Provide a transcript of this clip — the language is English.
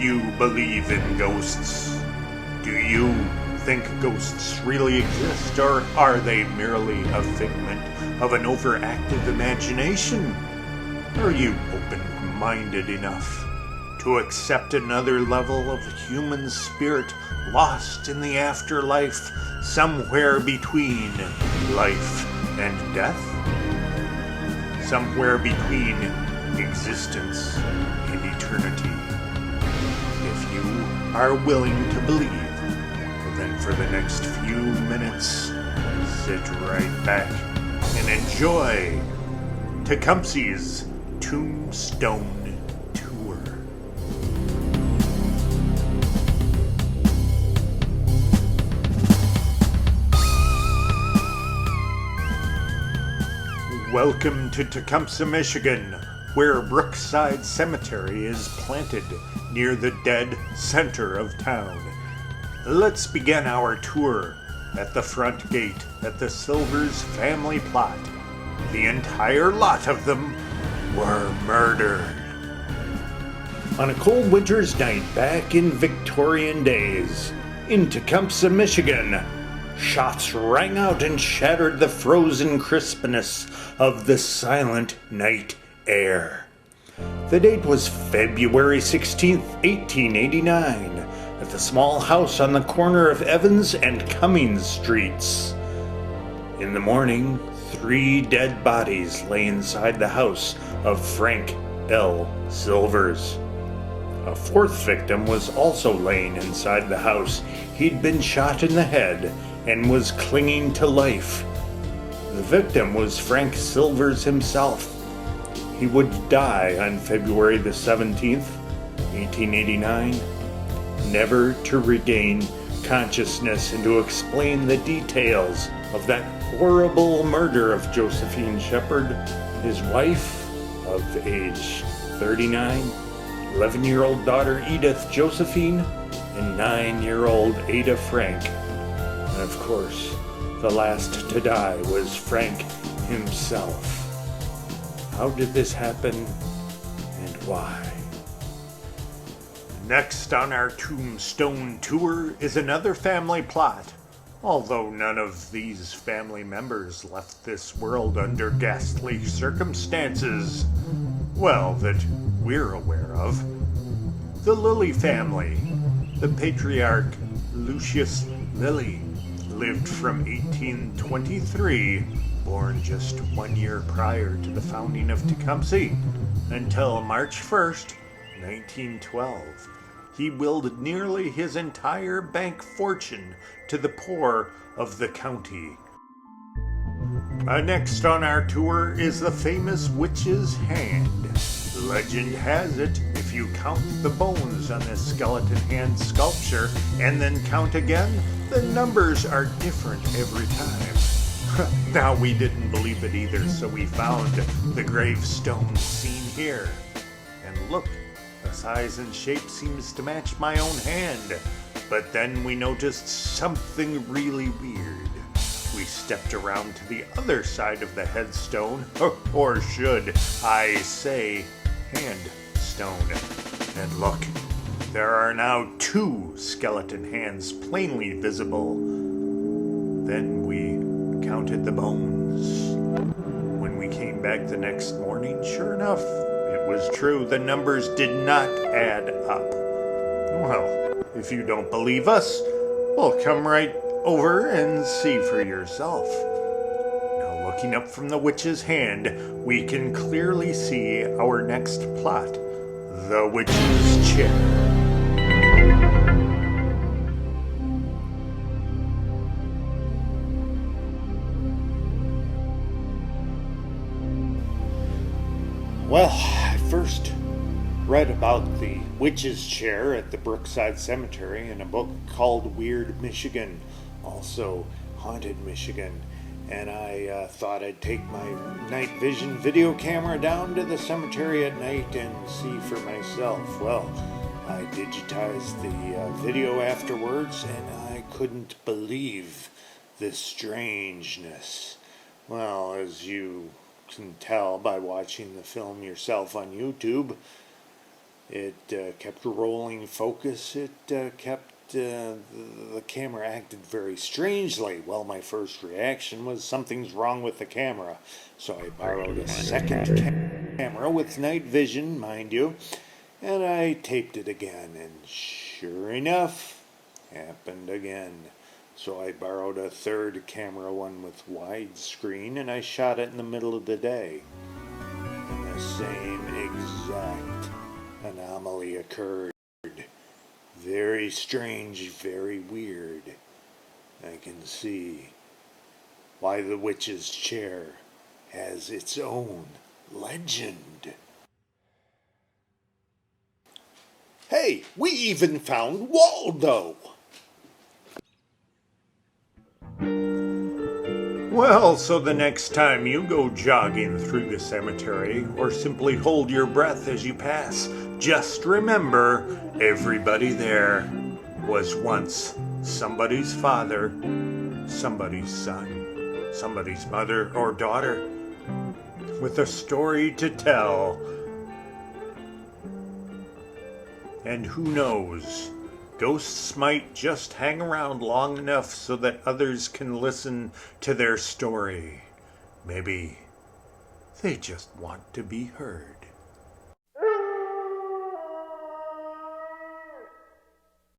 you believe in ghosts? Do you think ghosts really exist, or are they merely a figment of an overactive imagination? Are you open-minded enough to accept another level of human spirit lost in the afterlife, somewhere between life and death? Somewhere between existence and eternity. If you are willing to believe, then for the next few minutes, sit right back and enjoy Tecumseh's Tombstone Tour. Welcome to Tecumseh, Michigan, where Brookside Cemetery is planted near the dead center of town. Let's begin our tour at the front gate at the Silvers family plot. The entire lot of them were murdered. On a cold winter's night back in Victorian days, in Tecumseh, Michigan, shots rang out and shattered the frozen crispness of the silent night air. The date was February 16th, 1889, at the small house on the corner of Evans and Cummings Streets. In the morning, 3 dead bodies lay inside the house of Frank L. Silvers. A 4th victim was also laying inside the house. He'd been shot in the head and was clinging to life. The victim was Frank Silvers himself. He would die on February the 17th, 1889, never to regain consciousness and to explain the details of that horrible murder of Josephine Shepard, his wife of age 39, 11-year-old daughter Edith Josephine, and 9-year-old Ada Frank. And of course, the last to die was Frank himself. How did this happen, and why? Next on our Tombstone Tour is another family plot. Although none of these family members left this world under ghastly circumstances, well, that we're aware of. The Lilly family. The patriarch Lucius Lilly lived from 1823, born just 1 year prior to the founding of Tecumseh, until March 1st, 1912. He willed nearly his entire bank fortune to the poor of the county. Next on our tour is the famous witch's hand. Legend has it, if you count the bones on this skeleton hand sculpture and then count again, the numbers are different every time. Now, we didn't believe it either, so we found the gravestone seen here. And look, the size and shape seems to match my own hand. But then we noticed something really weird. We stepped around to the other side of the headstone, or should I say, handstone. And look, there are now 2 skeleton hands plainly visible. Then we counted the bones. When we came back the next morning, sure enough, it was true. The numbers did not add up. Well, if you don't believe us, well, come right over and see for yourself. Now, looking up from the witch's hand, we can clearly see our next plot, the witch's chair. Well, I first read about the witch's chair at the Brookside Cemetery in a book called Weird Michigan, also Haunted Michigan, and I thought I'd take my night vision video camera down to the cemetery at night and see for myself. Well, I digitized the video afterwards, and I couldn't believe the strangeness. Well, as you can tell by watching the film yourself on YouTube, It kept rolling focus. It kept the camera acted very strangely. Well, my first reaction was something's wrong with the camera. So I borrowed a second camera with night vision, mind you, and I taped it again. And sure enough, happened again. So I borrowed a third camera, one with widescreen, and I shot it in the middle of the day. And the same exact anomaly occurred. Very strange, very weird. I can see why the witch's chair has its own legend. Hey, we even found Waldo! Well, so the next time you go jogging through the cemetery, or simply hold your breath as you pass, just remember, everybody there was once somebody's father, somebody's son, somebody's mother or daughter, with a story to tell. And who knows? Ghosts might just hang around long enough so that others can listen to their story. Maybe they just want to be heard.